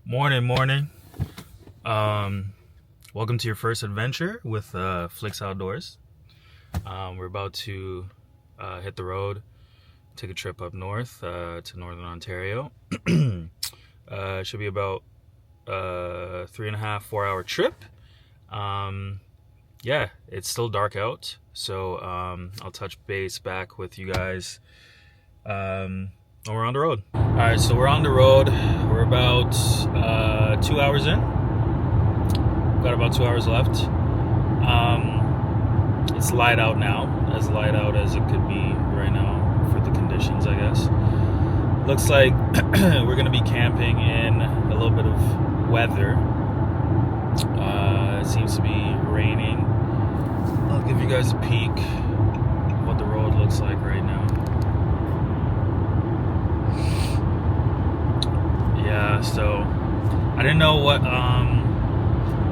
Morning. Um, Welcome to your first adventure with Flicks Outdoors. We're about to hit the road, take a trip up north to Northern Ontario. It should be about 3.5, 4 hour trip. Yeah, it's still dark out, so I'll touch base back with you guys when we're on the road. All right, so we're on the road. We're about 2 hours in. Got about 2 hours left. It's light out now, as light out as it could be right now for the conditions, I guess. Looks like we're gonna be camping in a little bit of weather. It seems to be raining. I'll give you guys a peek of what the road looks like right now. Yeah, so I didn't know what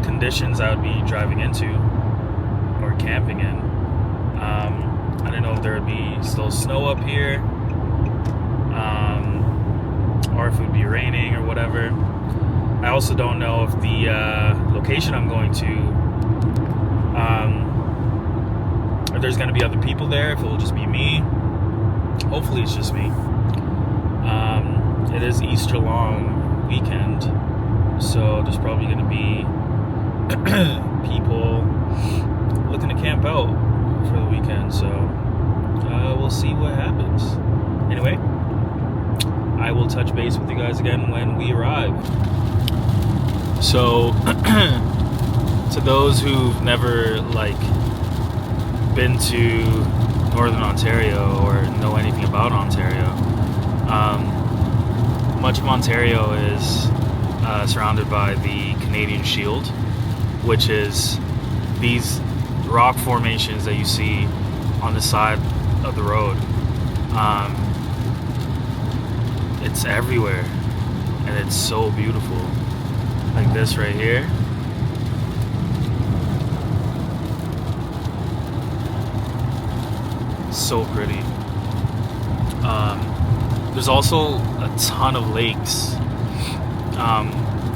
conditions I would be driving into or camping in. I didn't know if there would be still snow up here, or if it would be raining or whatever. I also don't know if the location I'm going to, if there's going to be other people there, if it will just be me. Hopefully it's just me. It is Easter long weekend, so there's probably going to be people looking to camp out for the weekend, so we'll see what happens. Anyway, I will touch base with you guys again when we arrive. So to those who've never been to Northern Ontario or know anything about Ontario, much of Ontario is surrounded by the Canadian Shield, which is these rock formations that you see on the side of the road. It's everywhere, and it's so beautiful. Like this right here. So pretty. There's also a ton of lakes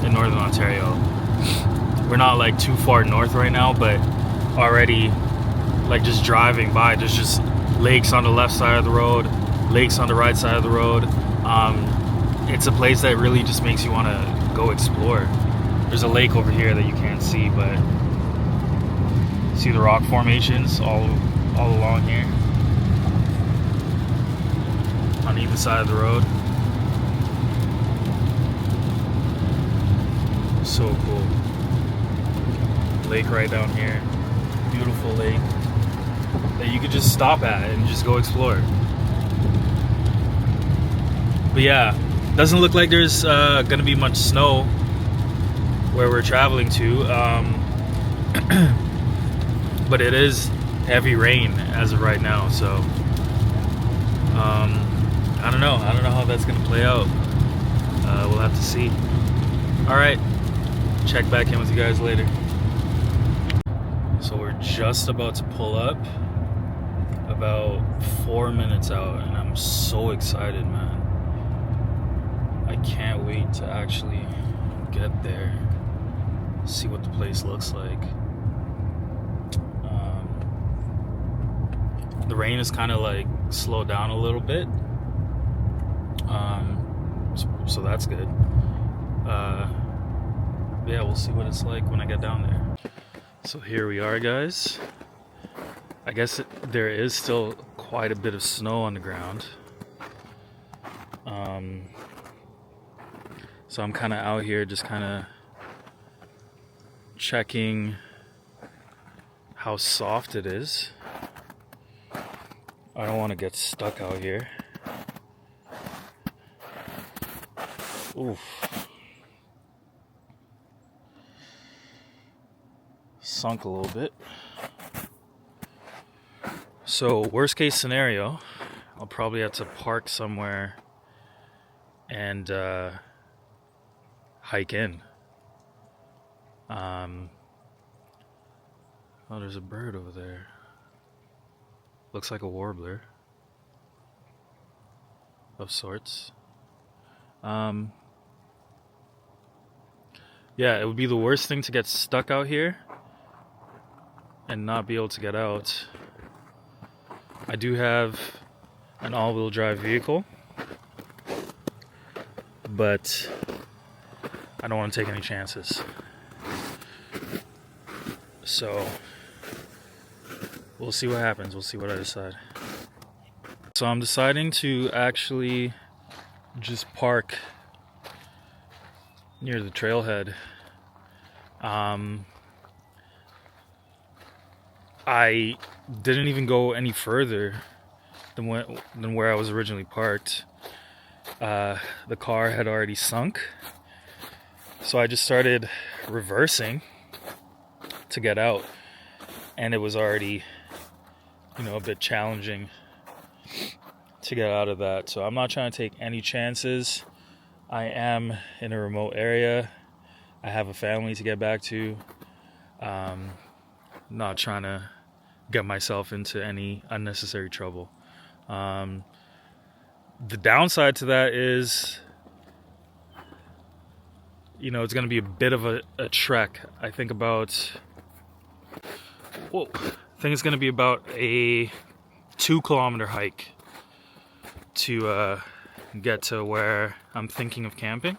in Northern Ontario. We're not too far north right now, but already just driving by, there's just lakes on the left side of the road, lakes on the right side of the road. It's a place that really just makes you want to go explore. There's a lake over here that you can't see, but see the rock formations all along here on either side of the road. So cool. Lake right down here. Beautiful lake that you could just stop at and just go explore. But yeah, doesn't look like there's gonna be much snow where we're traveling to, but it is heavy rain as of right now, so I don't know how that's gonna play out. We'll have to see. All right, check back in with you guys later. So we're just about to pull up, about 4 minutes out, and I'm so excited, man. I can't wait to actually get there, see what the place looks like. The rain is kind of slowed down a little bit, so that's good. Yeah, we'll see what it's like when I get down there. So here we are, guys. I guess there is still quite a bit of snow on the ground. So I'm kind of out here just kind of checking how soft it is. I don't want to get stuck out here. Oof. Sunk a little bit. So worst case scenario, I'll probably have to park somewhere and hike in. Oh, there's a bird over there. Looks like a warbler of sorts. Yeah, it would be the worst thing to get stuck out here and not be able to get out. I do have an all-wheel drive vehicle, but I don't want to take any chances. So we'll see what happens. We'll see what I decide. So I'm deciding to actually just park near the trailhead. I didn't even go any further than where I was originally parked. The car had already sunk, so I just started reversing to get out, and it was already, a bit challenging to get out of that. So I'm not trying to take any chances. I am in a remote area. I have a family to get back to. Not trying to get myself into any unnecessary trouble. The downside to that is, it's going to be a bit of a trek. I think it's going to be about a 2-kilometer hike to get to where I'm thinking of camping.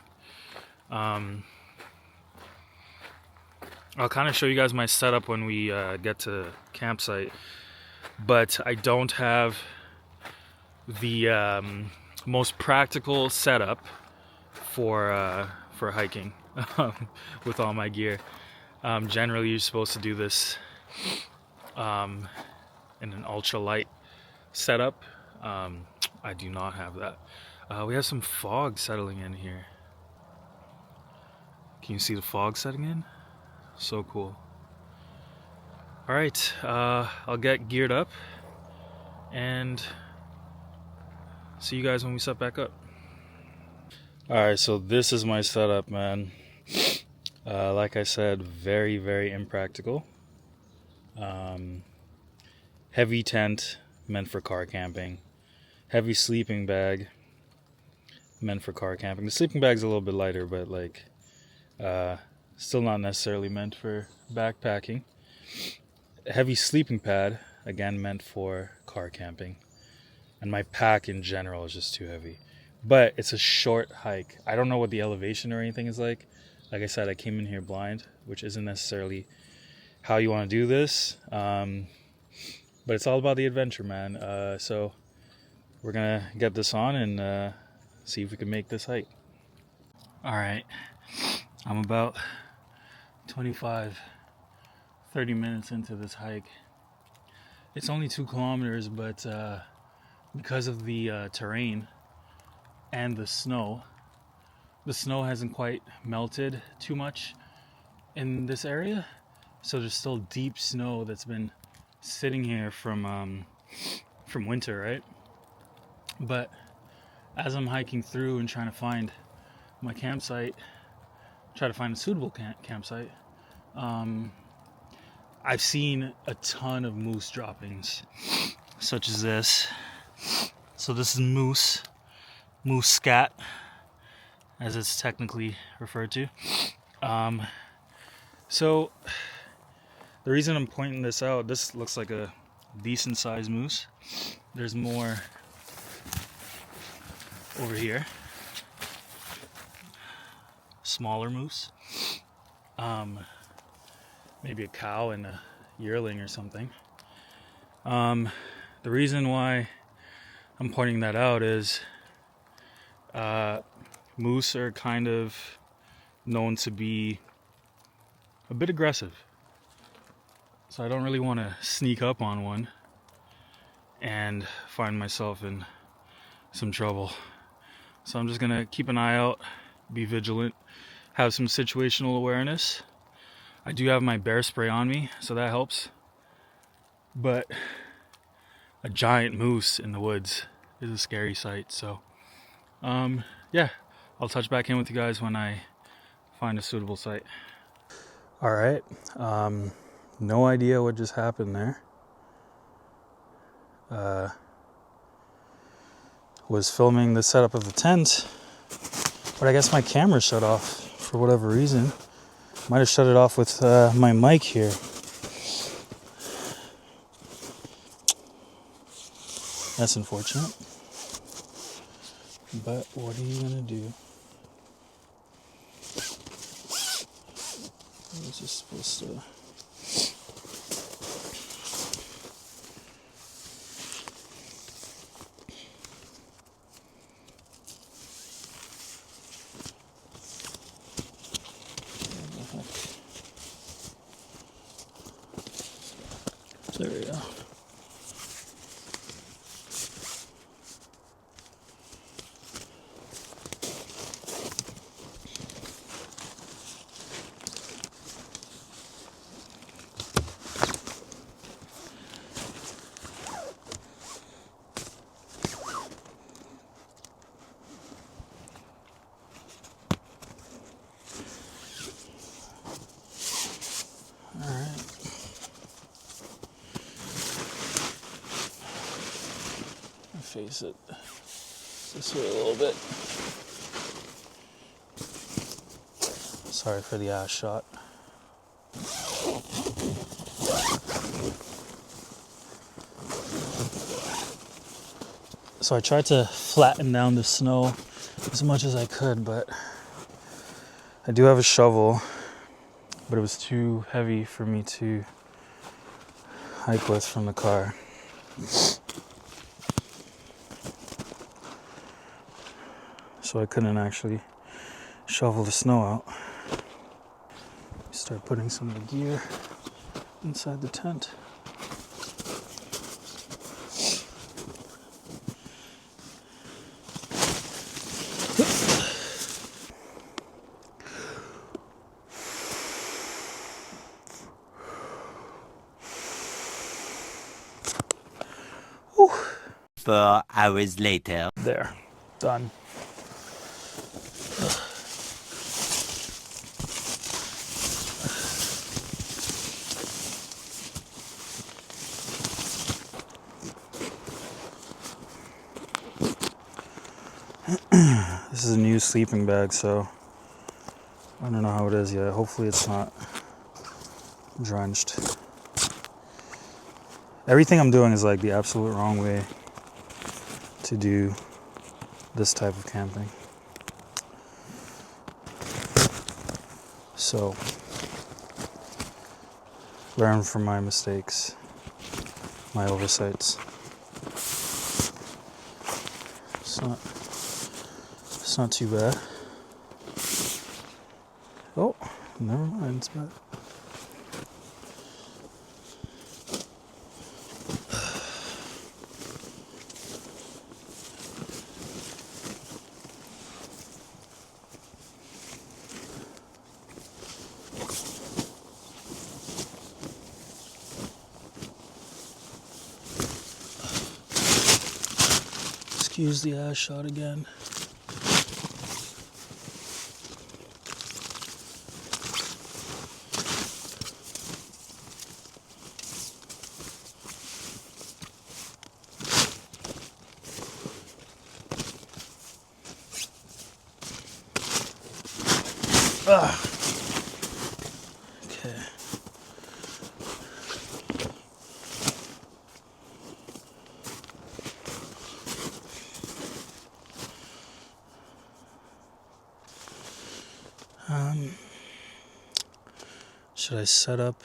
I'll kind of show you guys my setup when we get to campsite, but I don't have the most practical setup for hiking with all my gear. Generally, you're supposed to do this in an ultralight setup. I do not have that. We have some fog settling in here. Can you see the fog setting in? So cool. All right, I'll get geared up and see you guys when we set back up. All right, so this is my setup, man. Like I said, very, very impractical. Heavy tent, meant for car camping. Heavy sleeping bag, meant for car camping. The sleeping bag's a little bit lighter, but still not necessarily meant for backpacking. Heavy sleeping pad, again meant for car camping. And my pack in general is just too heavy. But it's a short hike. I don't know what the elevation or anything is like. Like I said, I came in here blind, which isn't necessarily how you want to do this. But it's all about the adventure, man. So we're going to get this on and see if we can make this hike. All right. I'm about 25, 30 minutes into this hike. It's only 2 kilometers, but because of the terrain and the snow hasn't quite melted too much in this area. So there's still deep snow that's been sitting here from winter, right? But as I'm hiking through and trying to find my campsite, try to find a suitable campsite, I've seen a ton of moose droppings, such as this. So this is moose scat, as it's technically referred to. So the reason I'm pointing this out, this looks like a decent sized moose. There's more over here, smaller moose, maybe a cow and a yearling or something. The reason why I'm pointing that out is moose are kind of known to be a bit aggressive, so I don't really want to sneak up on one and find myself in some trouble. So I'm just gonna keep an eye out, be vigilant, have some situational awareness. I do have my bear spray on me, so that helps. But a giant moose in the woods is a scary sight. So, yeah, I'll touch back in with you guys when I find a suitable site. All right, no idea what just happened there. Was filming the setup of the tent, but I guess my camera shut off for whatever reason. Might have shut it off with my mic here. That's unfortunate. But what are you gonna do? I was just supposed to. There we go. Face it this way a little bit. Sorry for the ass shot. So I tried to flatten down the snow as much as I could, but I do have a shovel, but it was too heavy for me to hike with from the car. So I couldn't actually shovel the snow out. Start putting some of the gear inside the tent. Whew. 4 hours later. There, done. This is a new sleeping bag, so I don't know how it is yet. Hopefully it's not drenched. Everything I'm doing is like the absolute wrong way to do this type of camping. So, learn from my mistakes, my oversights. It's not too bad. Oh, never mind, it's bad. Excuse the ass shot again. Okay. Should I set up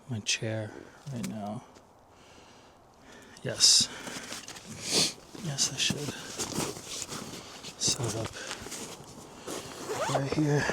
my chair right now? Yes. Yes, I should set it up right here.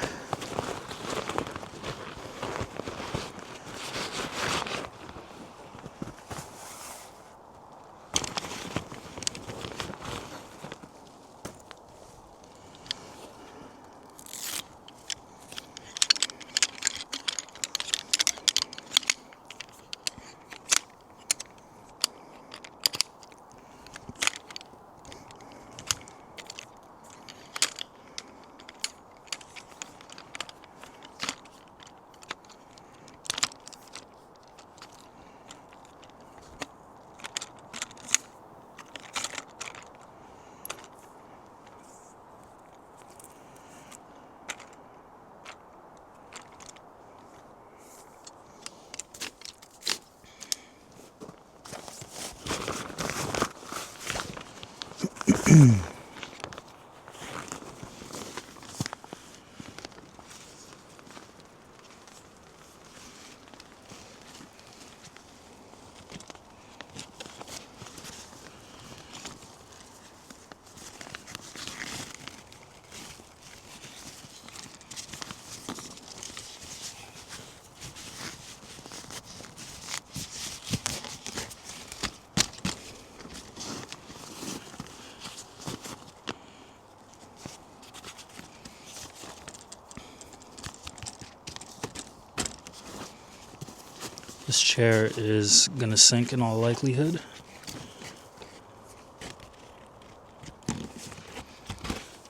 This chair is gonna sink in all likelihood.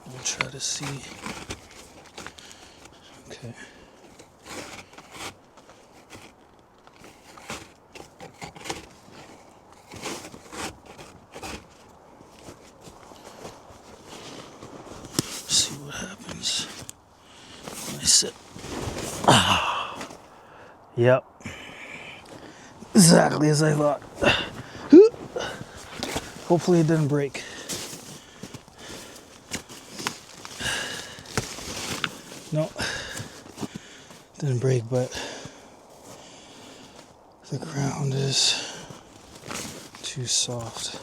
We'll try to see. Okay. See what happens when I sit. Yep. Exactly as I thought. Hopefully it didn't break. No, didn't break, but the ground is too soft.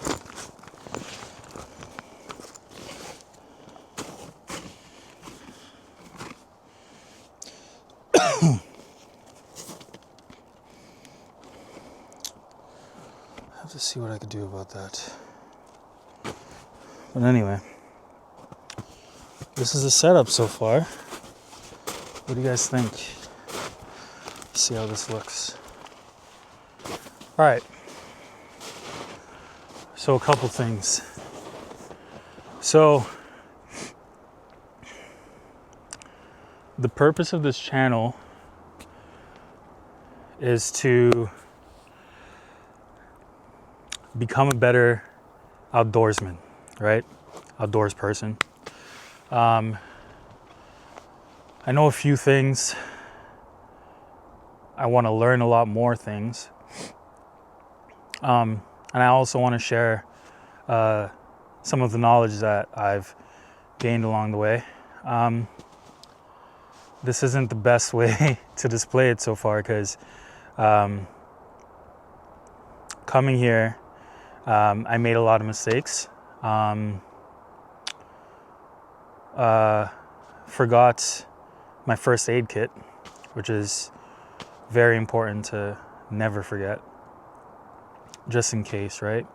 I have to see what I could do about that. But anyway, this is the setup so far. What do you guys think? Let's see how this looks. All right. So a couple things. So the purpose of this channel is to become a better outdoorsman, right? Outdoors person. I know a few things. I want to learn a lot more things. And I also want to share some of the knowledge that I've gained along the way. This isn't the best way to display it so far because coming here, I made a lot of mistakes. Forgot my first aid kit, which is very important to never forget, just in case, right?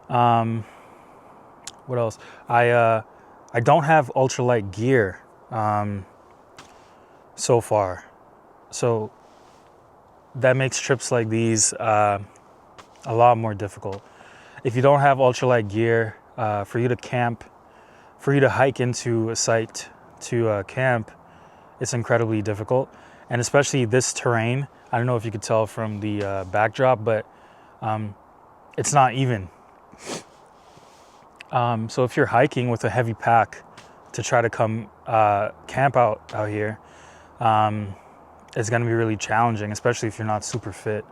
What else? I don't have ultralight gear so far, so that makes trips like these a lot more difficult. If you don't have ultralight gear, for you to camp, for you to hike into a site to camp, it's incredibly difficult. And especially this terrain, I don't know if you could tell from the backdrop, but it's not even. So if you're hiking with a heavy pack to try to come camp out here, it's gonna be really challenging, especially if you're not super fit.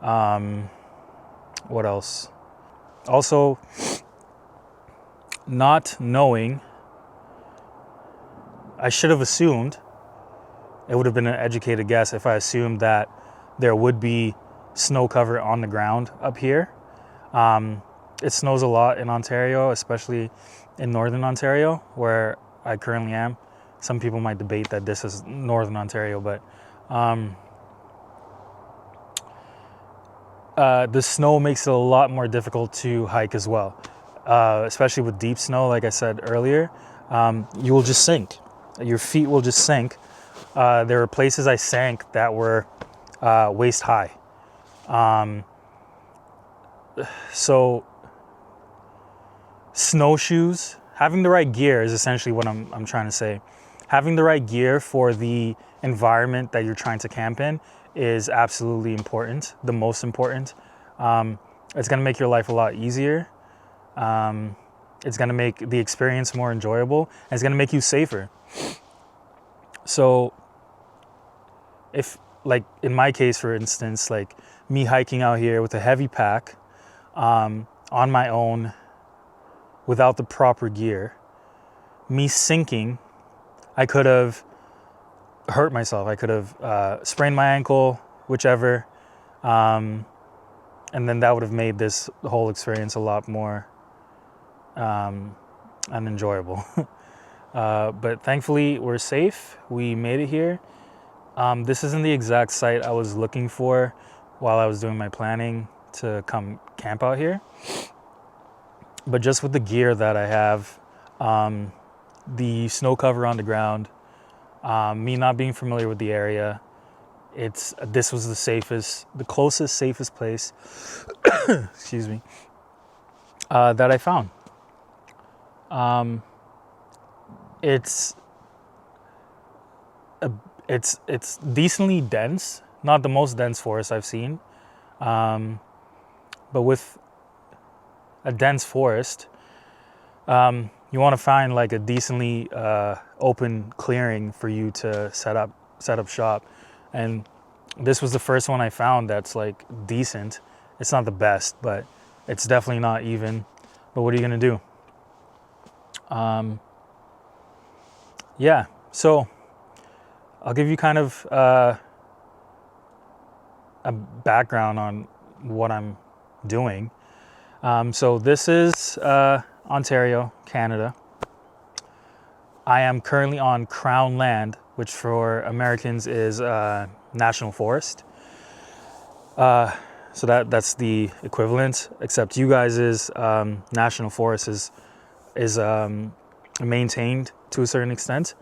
What else? Also, not knowing, I should have assumed, it would have been an educated guess if I assumed that there would be snow cover on the ground up here. It snows a lot in Ontario, especially in Northern Ontario, where I currently am. Some people might debate that this is Northern Ontario, but the snow makes it a lot more difficult to hike as well, especially with deep snow. Like I said earlier, you will just sink. Your feet will just sink. There were places I sank that were waist high. So snowshoes, having the right gear is essentially what I'm trying to say. Having the right gear for the environment that you're trying to camp in is absolutely important, the most important. It's gonna make your life a lot easier. It's gonna make the experience more enjoyable, and it's gonna make you safer. So if, like in my case, for instance, like me hiking out here with a heavy pack, on my own, without the proper gear. Me sinking, I could have hurt myself. I could have sprained my ankle, whichever. And then that would have made this whole experience a lot more unenjoyable. But thankfully, we're safe. We made it here. This isn't the exact site I was looking for while I was doing my planning to come camp out here. But just with the gear that I have, the snow cover on the ground, me not being familiar with the area, this was the closest, safest place, excuse me, that I found. It's decently dense, not the most dense forest I've seen, but with a dense forest, you want to find like a decently open clearing for you to set up shop. And this was the first one I found that's like decent. It's not the best, but it's definitely not even. But what are you gonna do? Yeah, so I'll give you kind of a background on what I'm doing. So this is Ontario, Canada. I am currently on Crown land, which for Americans is National Forest. So that's the equivalent, except you guys is National Forest is maintained to a certain extent.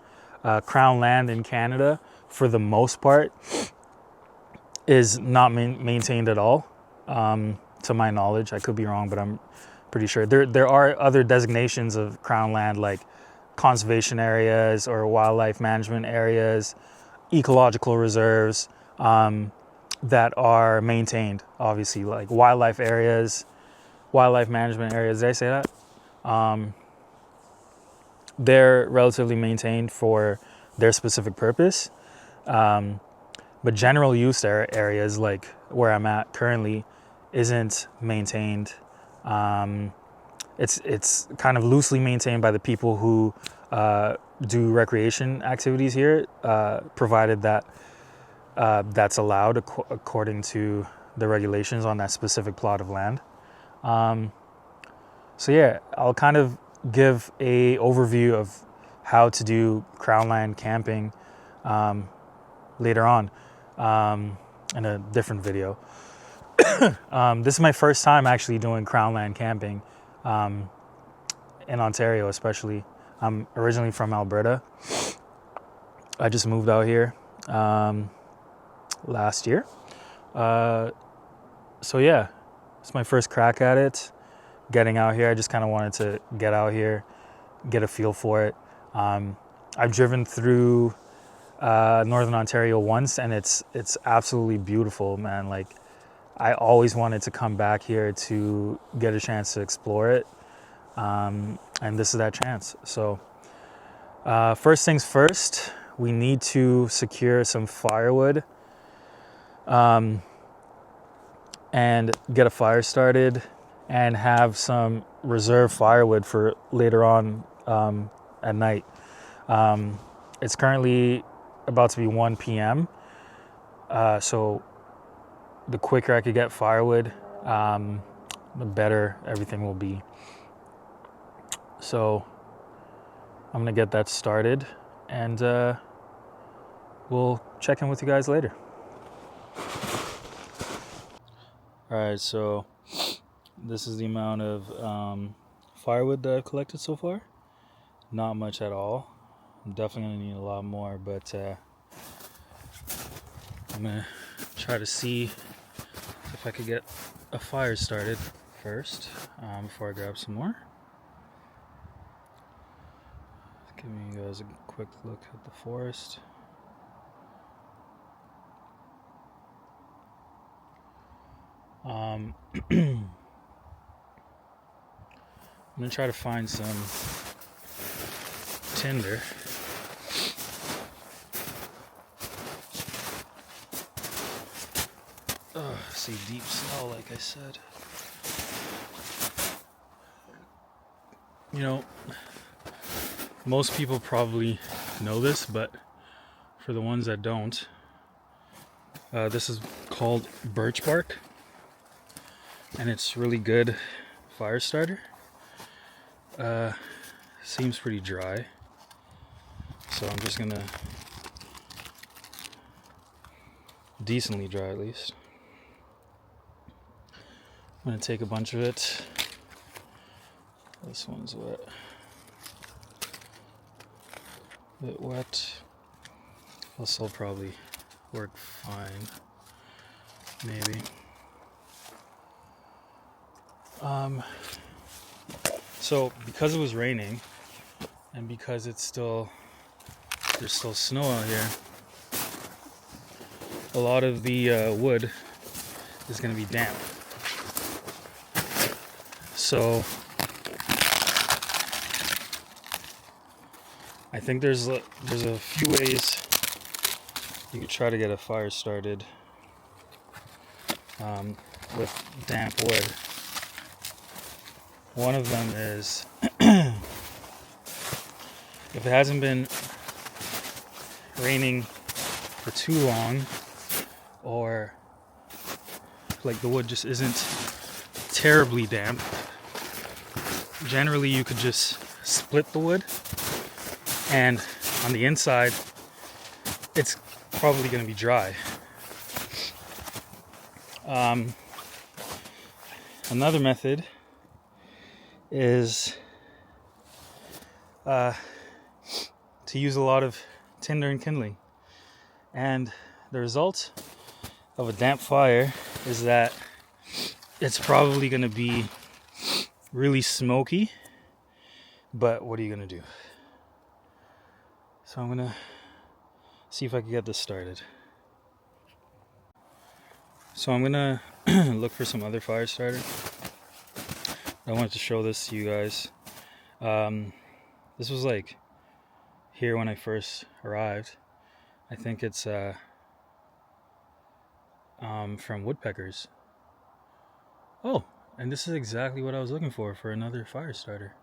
Crown land in Canada, for the most part, is not maintained at all, to my knowledge. I could be wrong, but I'm pretty sure. There are other designations of Crown land, like conservation areas or wildlife management areas, ecological reserves, that are maintained, obviously, like wildlife areas, wildlife management areas. Did I say that? They're relatively maintained for their specific purpose. But general use areas, like where I'm at currently, isn't maintained. It's kind of loosely maintained by the people who do recreation activities here, provided that that's allowed according to the regulations on that specific plot of land. So yeah, I'll kind of give a overview of how to do Crown land camping later on in a different video. This is my first time actually doing Crown land camping in Ontario, especially. I'm originally from Alberta. I just moved out here last year. So yeah, it's my first crack at it. Getting out here, I just kind of wanted to get out here, get a feel for it. I've driven through Northern Ontario once, and it's absolutely beautiful, man. Like, I always wanted to come back here to get a chance to explore it, and this is that chance. So first things first, we need to secure some firewood and get a fire started, and have some reserve firewood for later on at night. It's currently about to be 1 p.m. So the quicker I could get firewood, the better everything will be. So I'm gonna get that started, and we'll check in with you guys later. All right, so this is the amount of firewood that I've collected so far. Not much at all. I'm definitely gonna need a lot more, but I'm gonna try to see if I could get a fire started first before I grab some more. Giving you guys a quick look at the forest. I'm gonna try to find some tinder. See, deep snow, like I said. You know, most people probably know this, but for the ones that don't, this is called birch bark, and it's really good fire starter. Seems pretty dry, so I'm just gonna, decently dry at least. I'm gonna take a bunch of it. This one's wet. A bit wet. This will probably work fine. Maybe. So because it was raining and because there's still snow out here, a lot of the wood is going to be damp. So I think there's a few ways you could try to get a fire started with damp wood. One of them is if it hasn't been raining for too long, or like the wood just isn't terribly damp, generally you could just split the wood, and on the inside it's probably going to be dry. Another method is to use a lot of tinder and kindling, and the result of a damp fire is that it's probably going to be really smoky, but what are you going to do? So I'm going to see if I can get this started. So I'm going to look for some other fire starter. I wanted to show this to you guys. This was like here when I first arrived. I think it's from Woodpeckers. Oh, and this is exactly what I was looking for another fire starter.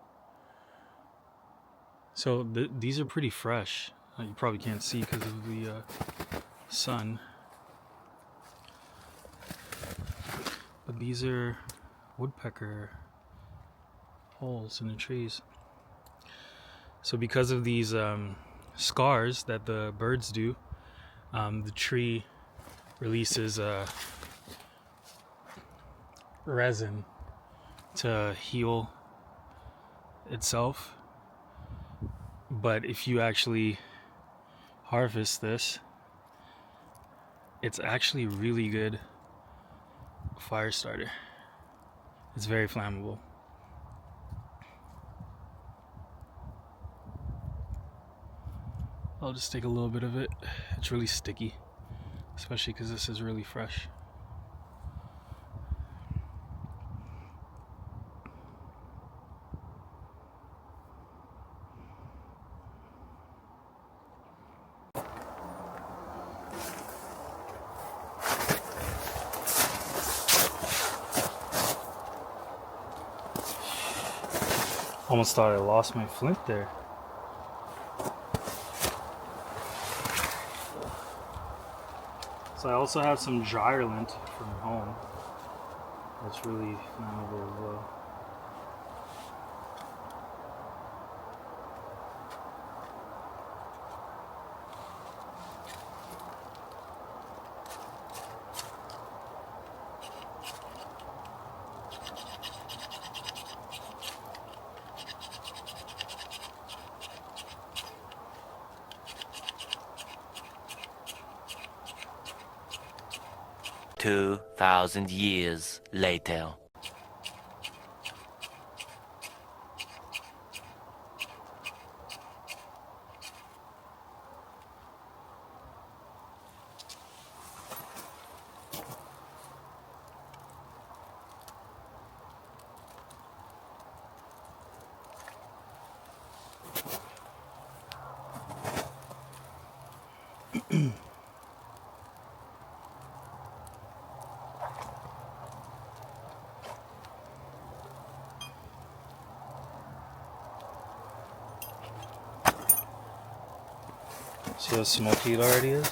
So these are pretty fresh. You probably can't see because of the sun. But these are woodpecker holes in the trees. So because of these scars that the birds do, the tree releases resin to heal itself. But if you actually harvest this, it's actually really good fire starter. It's very flammable. I'll just take a little bit of it. It's really sticky, especially because this is really fresh. Almost thought I lost my flint there. So I also have some dryer lint from home. That's really flammable as well. "2,000 years later." See how smoky it already is?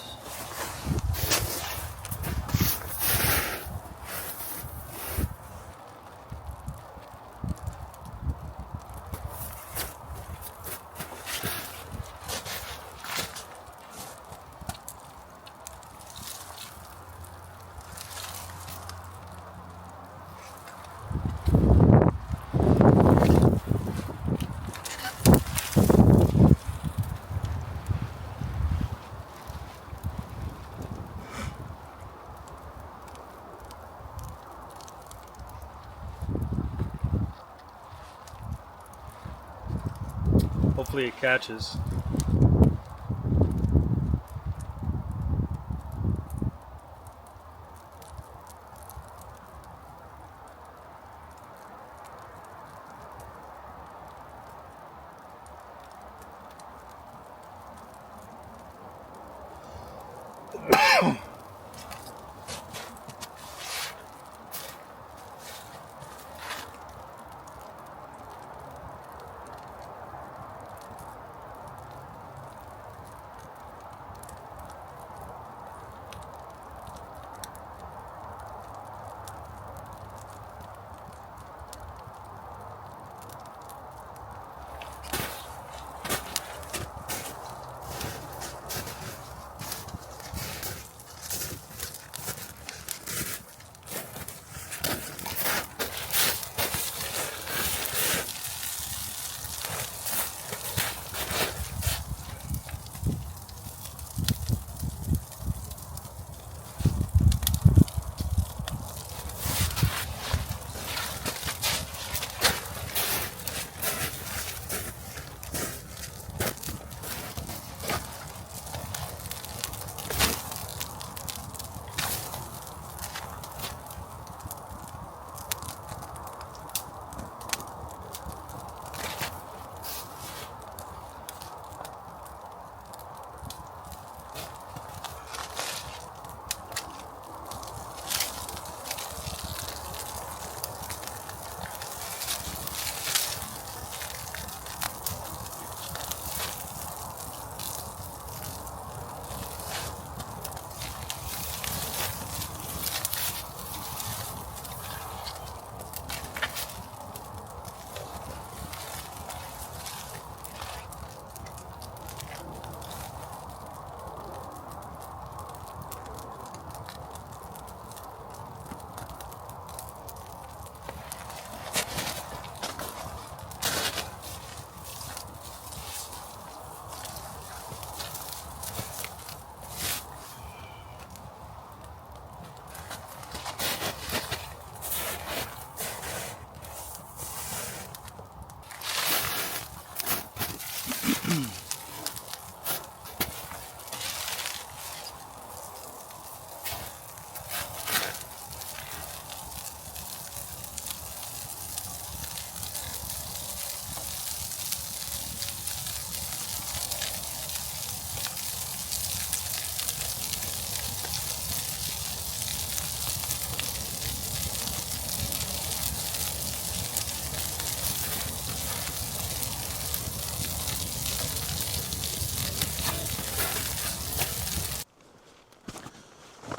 Hopefully it catches.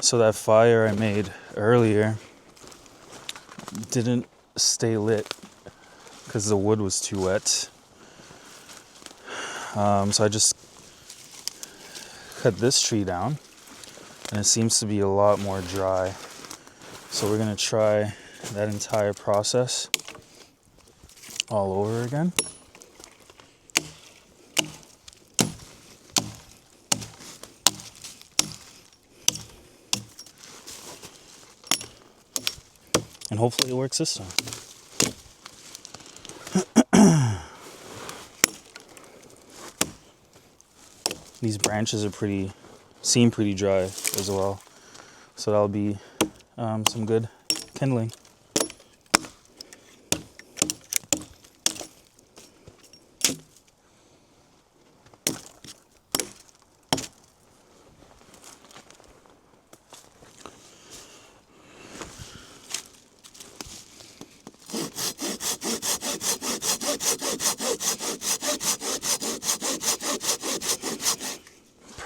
So that fire I made earlier didn't stay lit because the wood was too wet. So I just cut this tree down and it seems to be a lot more dry. So we're gonna try that entire process all over again. And hopefully it works this time. These branches are seem pretty dry as well. So that'll be some good kindling.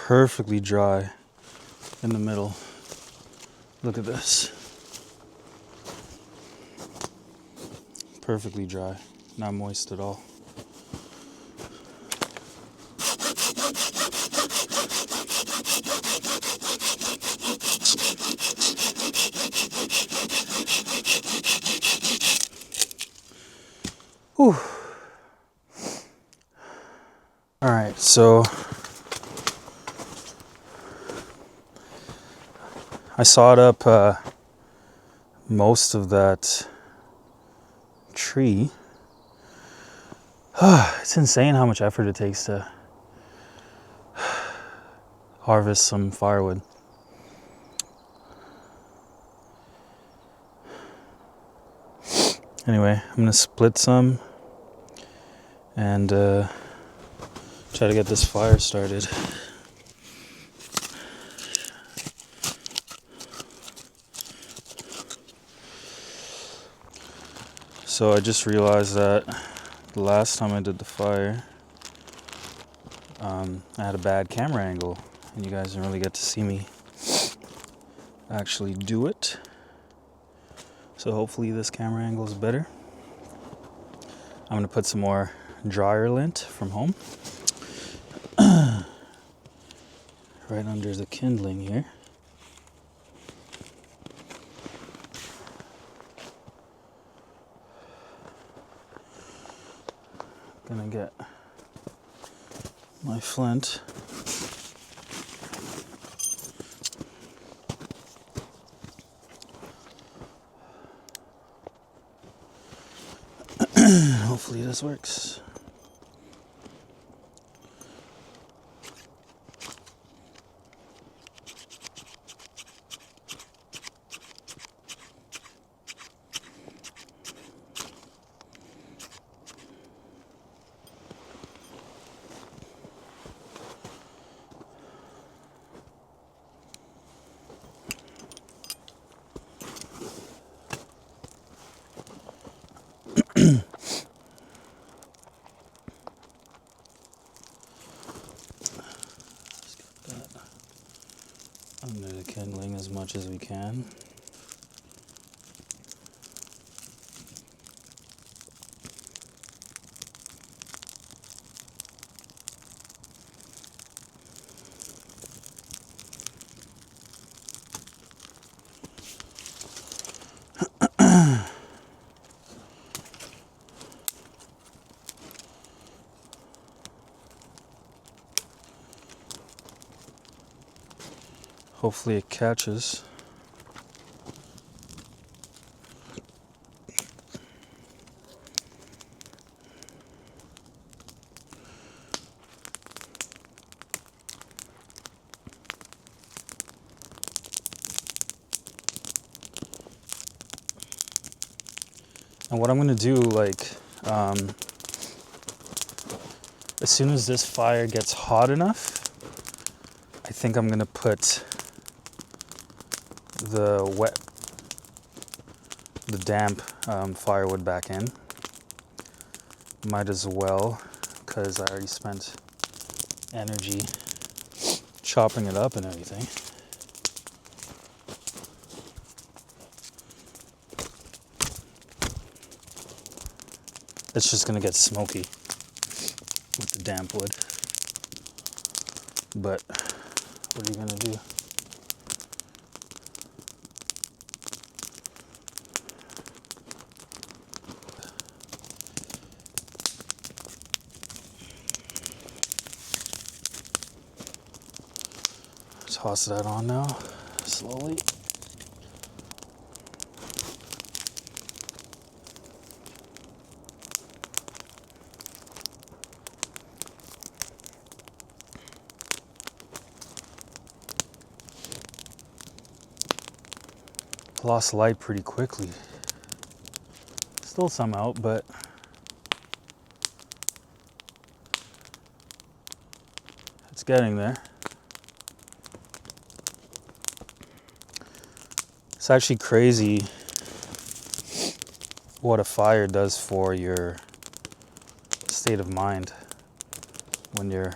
perfectly dry in the middle. Look at this. Perfectly dry, not moist at all. Whew. All right, so I sawed up most of that tree. It's insane how much effort it takes to harvest some firewood. Anyway, I'm gonna split some and try to get this fire started. So I just realized that the last time I did the fire, I had a bad camera angle and you guys didn't really get to see me actually do it. So hopefully this camera angle is better. I'm gonna put some more dryer lint from home right under the kindling here. Gonna get my flint. Hopefully this works. Under the kindling as much as we can. Hopefully it catches. And what I'm gonna do, as soon as this fire gets hot enough, I think I'm gonna put the damp firewood back in. Might as well, because I already spent energy chopping it up and everything. It's just gonna get smoky with the damp wood. But what are you gonna do? Toss that on now, slowly. Lost light pretty quickly. Still some out, but it's getting there. It's actually crazy what a fire does for your state of mind when you're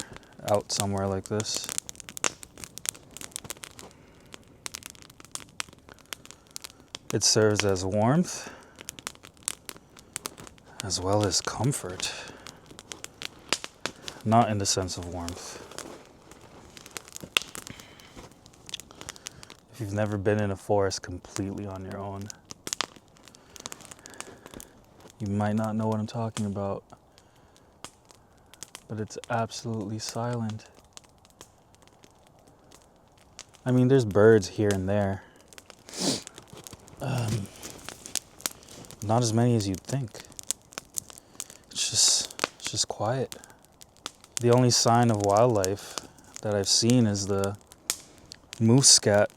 out somewhere like this. It serves as warmth as well as comfort. Not in the sense of warmth. If you've never been in a forest completely on your own, you might not know what I'm talking about, but it's absolutely silent. I mean, there's birds here and there. Not as many as you'd think. It's just quiet. The only sign of wildlife that I've seen is the moose scat.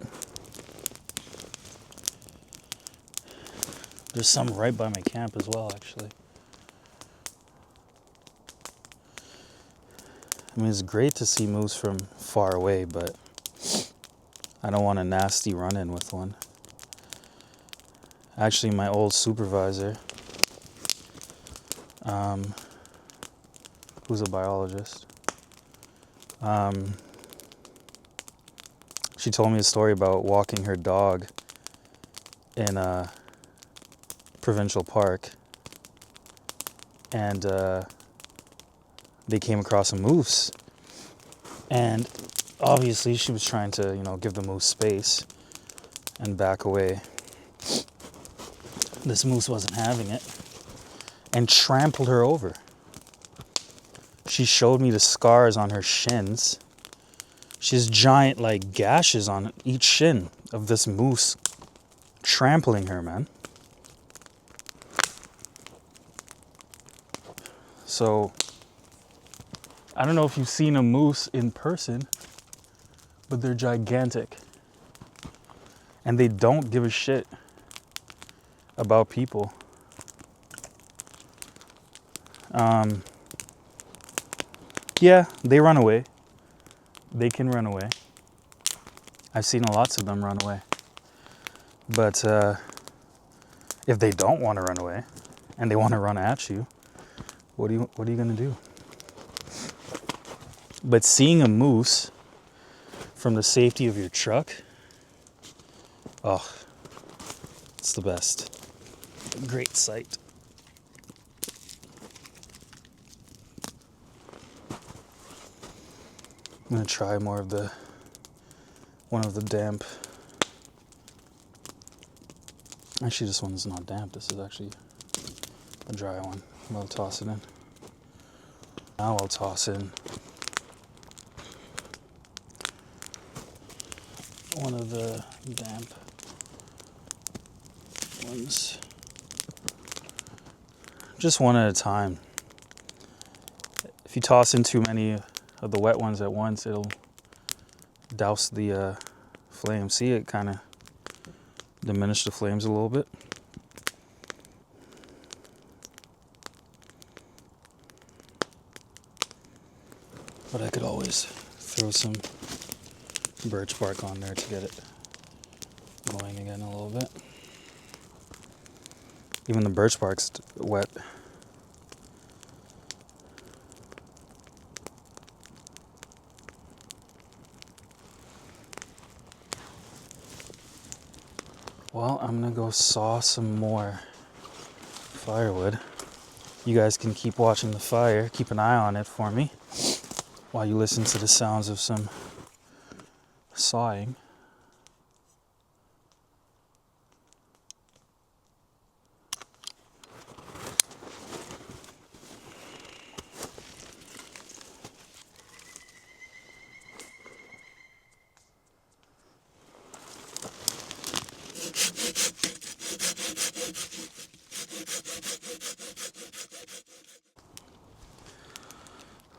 There's some right by my camp as well, actually. I mean, it's great to see moose from far away, but I don't want a nasty run-in with one. Actually, my old supervisor, who's a biologist, she told me a story about walking her dog in a provincial park, and they came across a moose, and obviously she was trying to, give the moose space and back away. This moose wasn't having it and trampled her over. She showed me the scars on her shins. She has giant, gashes on each shin of this moose trampling her, man. So, I don't know if you've seen a moose in person, but they're gigantic. And they don't give a shit about people. Yeah, they run away. They can run away. I've seen lots of them run away. But if they don't want to run away and they want to run at you, what are you going to do? But seeing a moose from the safety of your truck, oh, it's the best. Great sight. I'm gonna try one of the damp. Actually, this one's not damp. This is actually a dry one. I'll toss it in. Now I'll toss in one of the damp ones. Just one at a time. If you toss in too many of the wet ones at once, it'll douse the flame. See, it kind of diminished the flames a little bit. But I could always throw some birch bark on there to get it going again a little bit. Even the birch bark's wet. Well, I'm gonna go saw some more firewood. You guys can keep watching the fire, keep an eye on it for me while you listen to the sounds of some sawing.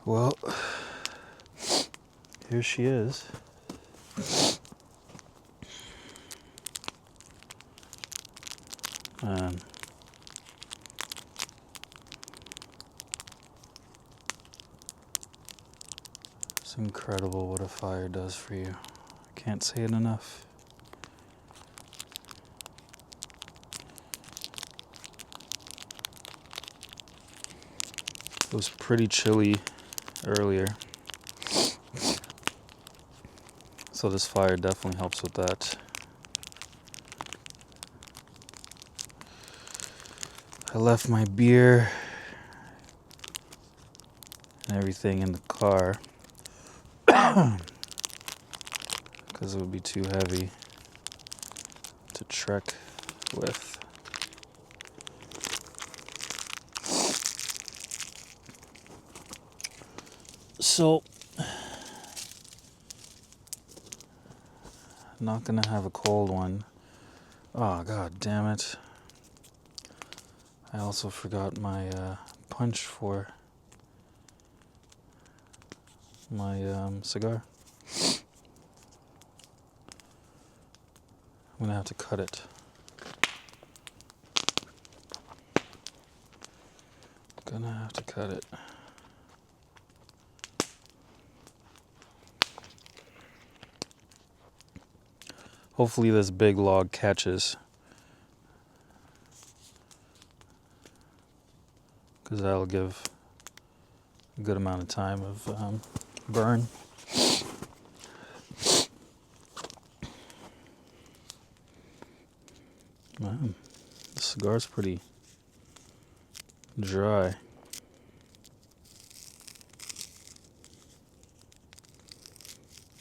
Well, here she is. It's incredible what a fire does for you. I can't say it enough. It was pretty chilly earlier, so this fire definitely helps with that. I left my beer and everything in the car because it would be too heavy to trek with. So, not gonna have a cold one. Oh, god damn it. I also forgot my punch for my cigar. I'm gonna have to cut it. Gonna have to cut it. Hopefully this big log catches, because that'll give a good amount of time of burn. Man, the cigar's pretty dry.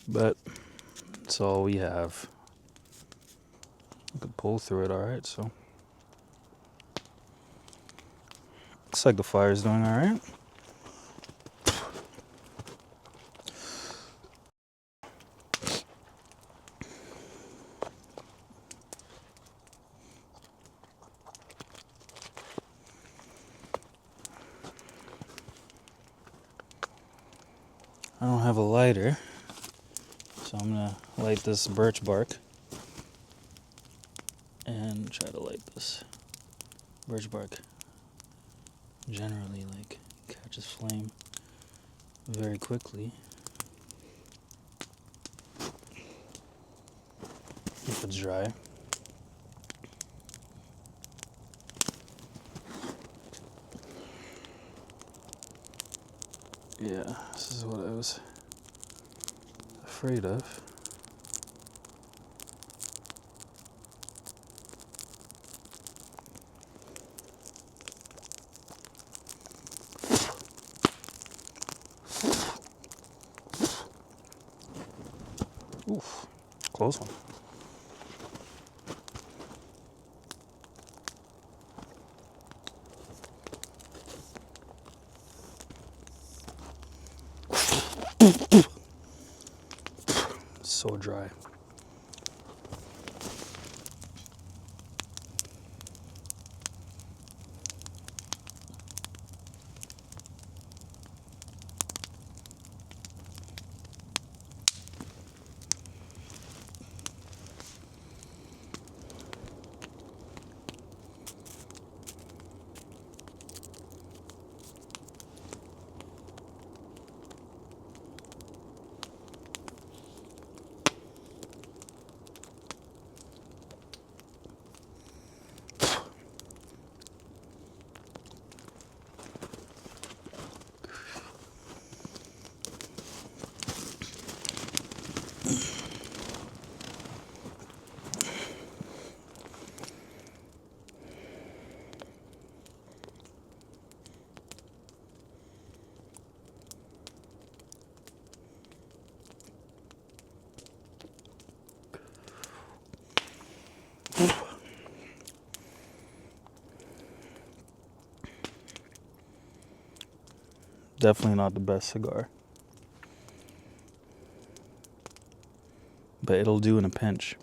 But it's all we have. I could pull through it alright, so. Looks like the fire's doing alright. I don't have a lighter, so I'm gonna light this birch bark and try to light this. Birch bark generally catches flame very quickly if it's dry. Yeah, this is what I was afraid of. Oof, close one. So dry. Definitely not the best cigar, but it'll do in a pinch.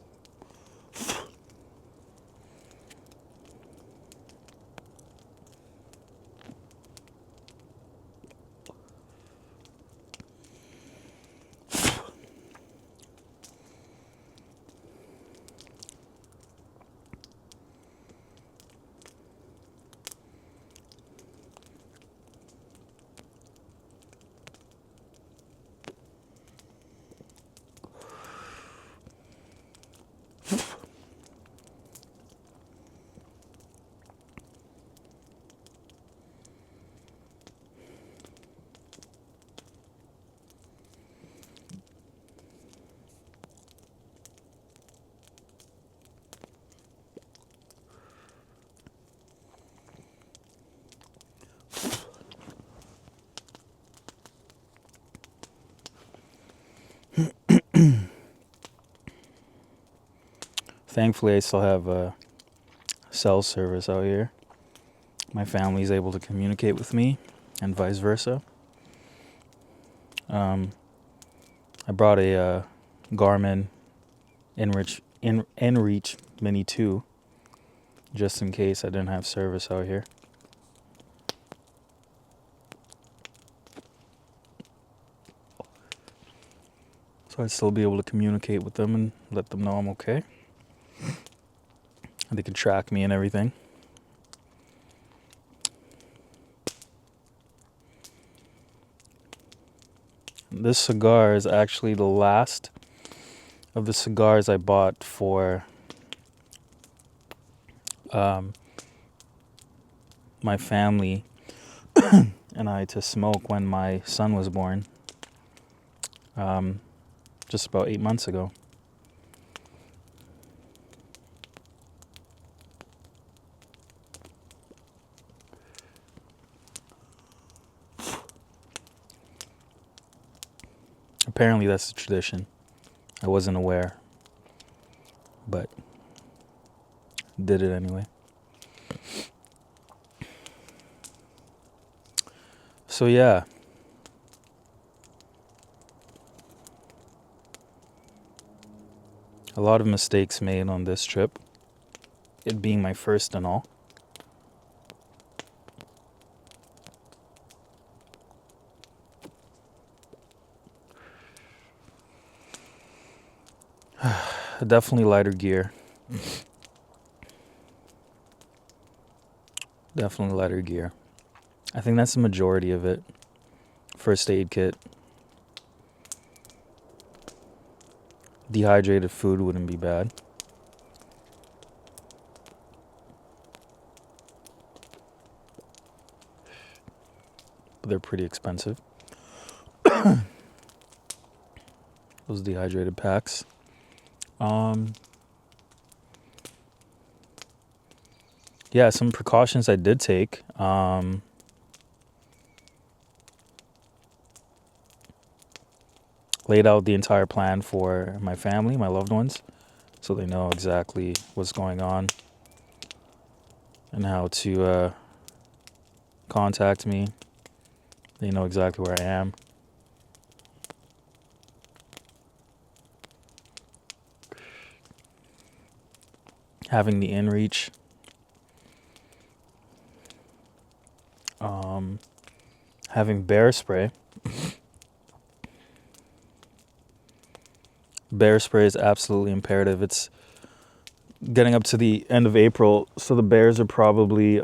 Thankfully, I still have cell service out here. My family's able to communicate with me, and vice versa. I brought a Garmin inReach Mini 2 just in case I didn't have service out here. So I'd still be able to communicate with them and let them know I'm okay. And they can track me and everything. This cigar is actually the last of the cigars I bought for my family and I to smoke when my son was born, just about 8 months ago. Apparently that's a tradition. I wasn't aware, but did it anyway. So yeah. A lot of mistakes made on this trip, it being my first and all. Definitely lighter gear. Definitely lighter gear. I think that's the majority of it. First aid kit. Dehydrated food wouldn't be bad. But they're pretty expensive. Those dehydrated packs. Yeah, some precautions I did take. Laid out the entire plan for my family, my loved ones, so they know exactly what's going on and how to contact me. They know exactly where I am. Having the inReach. Having bear spray. Bear spray is absolutely imperative. It's getting up to the end of April, so the bears are probably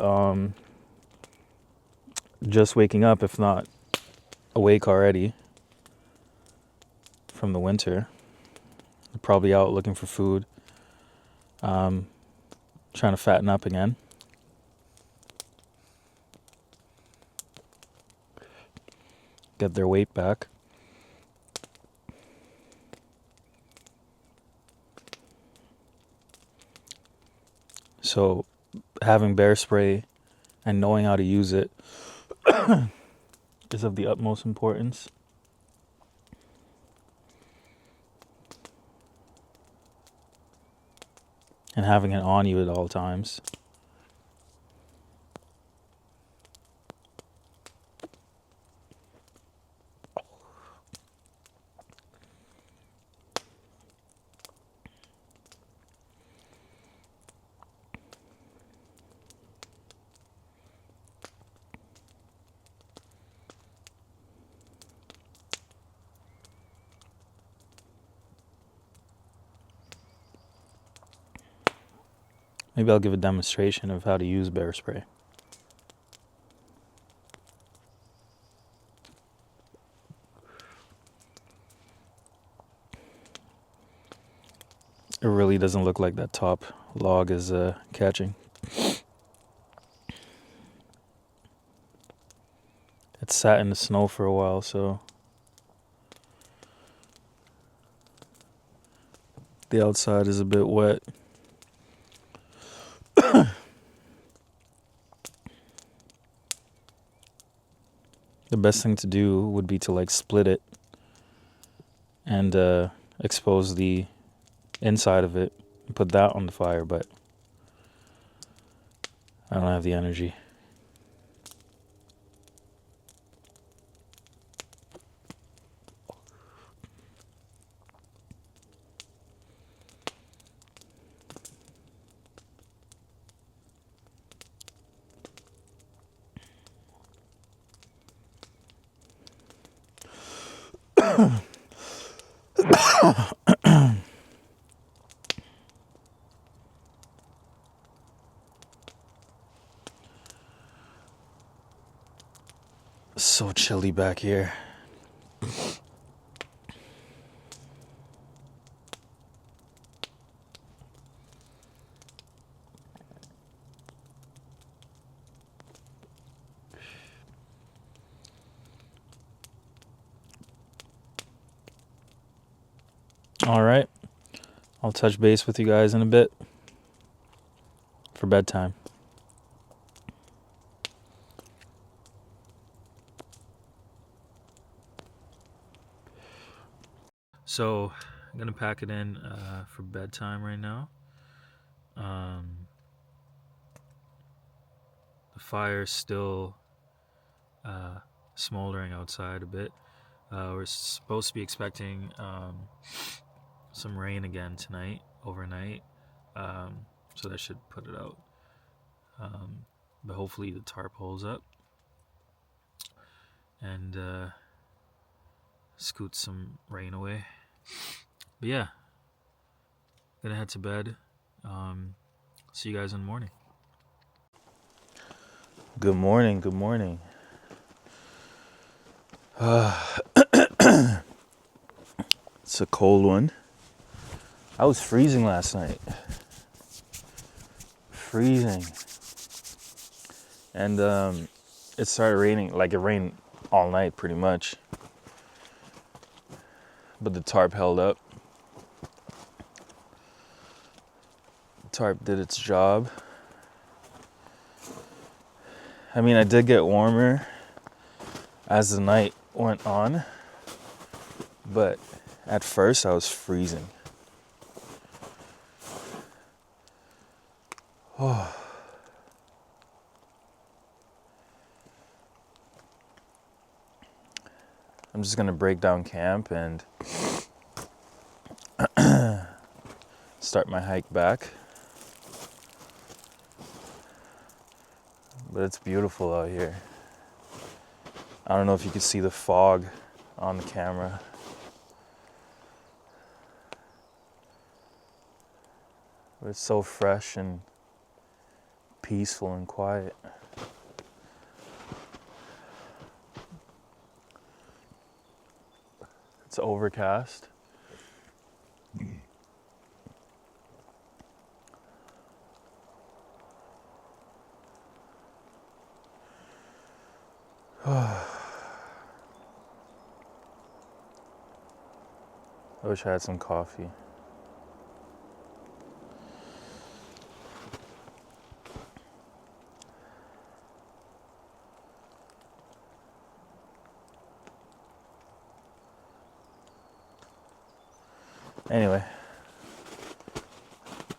just waking up, if not awake already from the winter. They're probably out looking for food, trying to fatten up again. Get their weight back. So having bear spray and knowing how to use it is of the utmost importance. And having it on you at all times. Maybe I'll give a demonstration of how to use bear spray. It really doesn't look like that top log is catching. It's sat in the snow for a while, so the outside is a bit wet. The best thing to do would be to like split it and expose the inside of it put that on the fire, but I don't have the energy. So chilly back here. All right. I'll touch base with you guys in a bit for bedtime. So I'm gonna pack it in for bedtime right now. The fire's still smoldering outside a bit. We're supposed to be expecting some rain again tonight, overnight. So that should put it out. But hopefully the tarp holds up and scoots some rain away. But yeah, gonna head to bed. See you guys in the morning. Good morning. Good morning. It's a cold one. I was freezing last night. Freezing. And it started raining. Like, it rained all night pretty much. But the tarp held up. The tarp did its job. I mean, I did get warmer as the night went on. But at first I was freezing. Oh. I'm just gonna break down camp and start my hike back. But it's beautiful out here. I don't know if you can see the fog on the camera. But it's so fresh and peaceful and quiet. It's overcast. I wish I had some coffee. Anyway,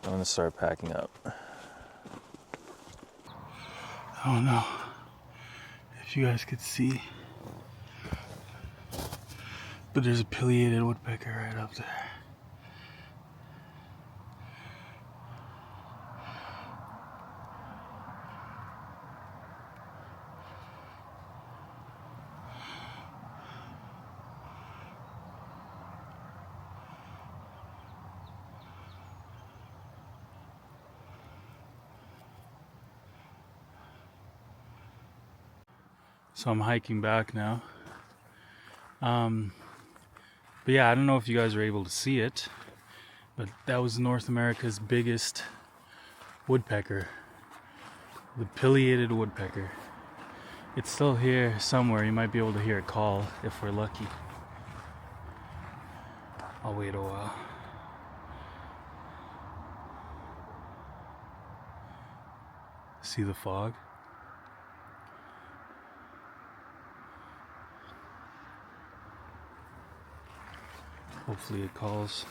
I'm gonna start packing up. I don't know if you guys could see, but there's a pileated woodpecker right up there. So I'm hiking back now. But yeah, I don't know if you guys were able to see it, but that was North America's biggest woodpecker. The pileated woodpecker. It's still here somewhere. You might be able to hear it call if we're lucky. I'll wait a while. See the fog? Hopefully it calls.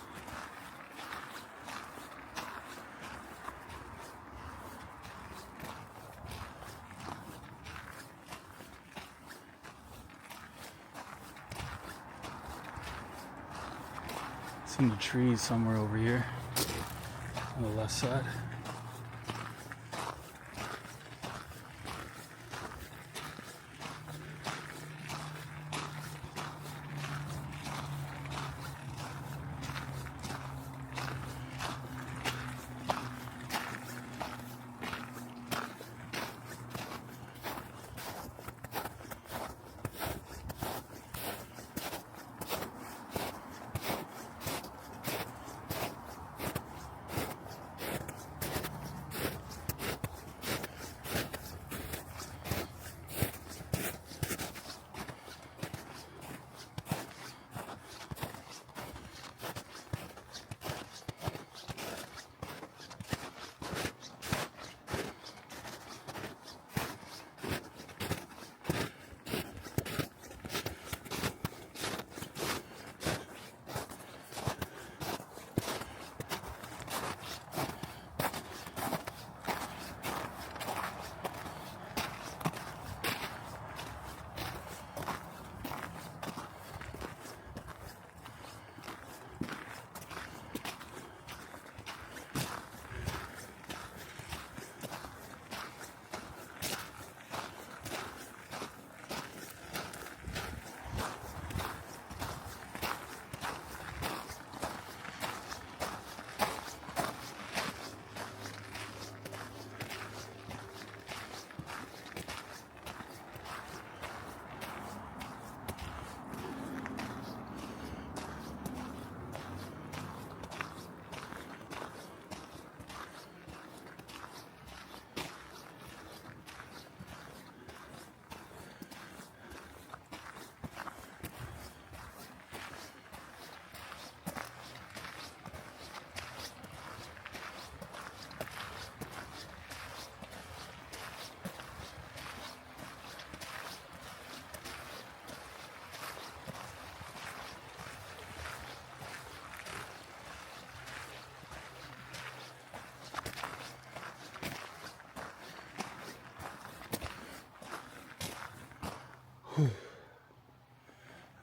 Seen the trees somewhere over here on the left side.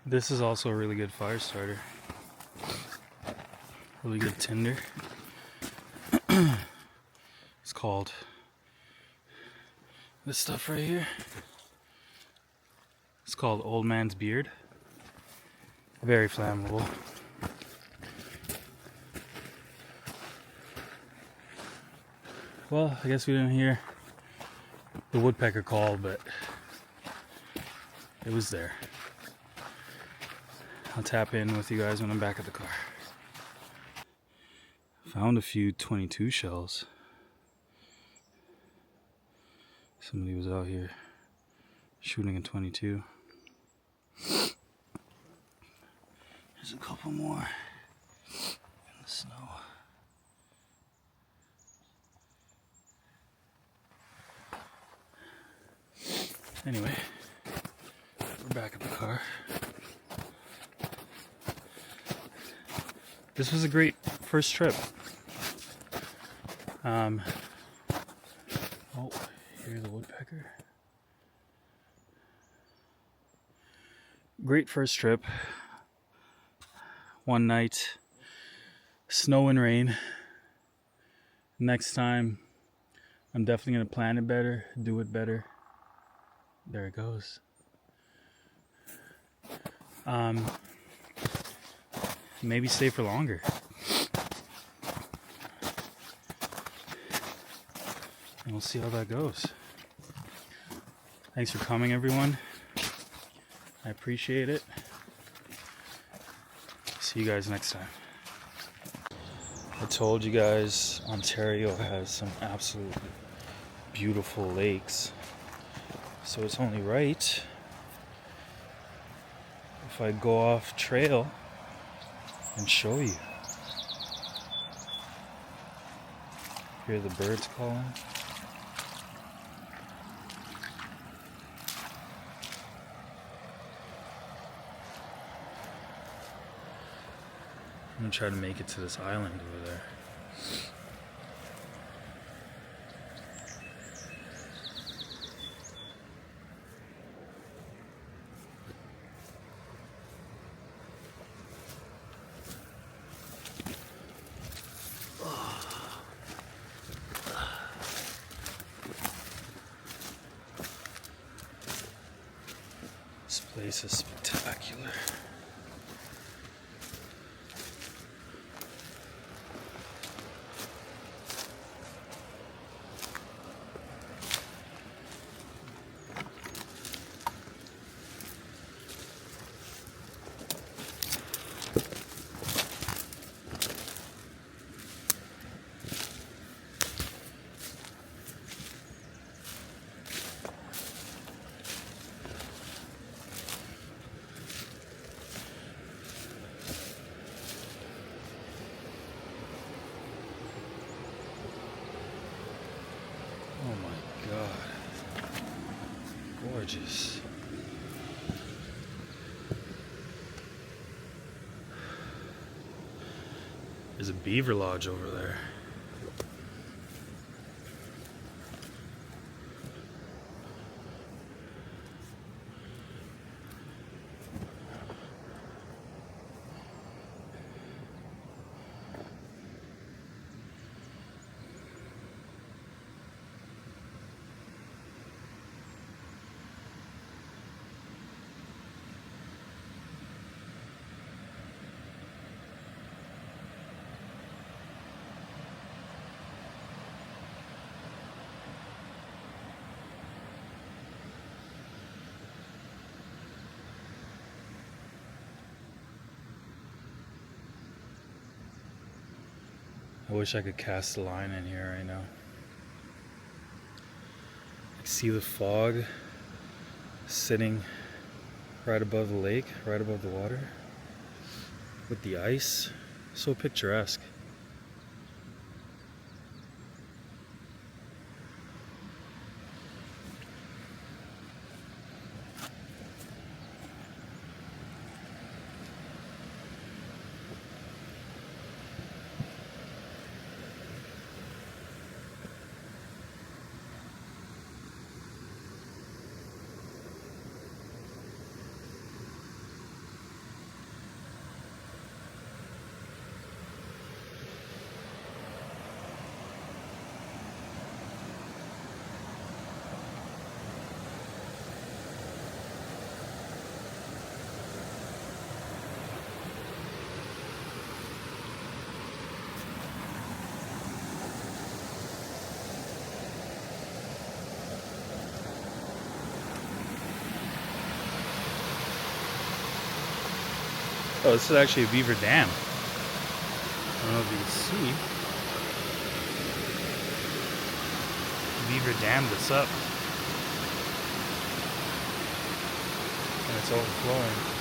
This is also a really good fire starter. Really good tinder. It's called this stuff right here. It's called Old Man's Beard. Very flammable. Well, I guess we didn't hear the woodpecker call, but it was there. I'll tap in with you guys when I'm back at the car. Found a few 22 shells. Somebody was out here shooting a 22. There's a couple more in the snow. Anyway, we're back at the car. This was a great first trip. Oh, here's the woodpecker. Great first trip. One night, snow and rain. Next time, I'm definitely gonna plan it better, do it better. There it goes. Maybe stay for longer. And we'll see how that goes. Thanks for coming, everyone. I appreciate it. See you guys next time. I told you guys Ontario has some absolutely beautiful lakes. So it's only right if I go off trail and show you. Hear the birds calling. I'm gonna try to make it to this island over there. place is spectacular. Oh my God, gorgeous. There's a beaver lodge over there. I wish I could cast a line in here right now. I see the fog sitting right above the lake, right above the water, with the ice. So picturesque. Oh, this is actually a beaver dam. I don't know if you can see. Beaver dammed this up. And it's overflowing.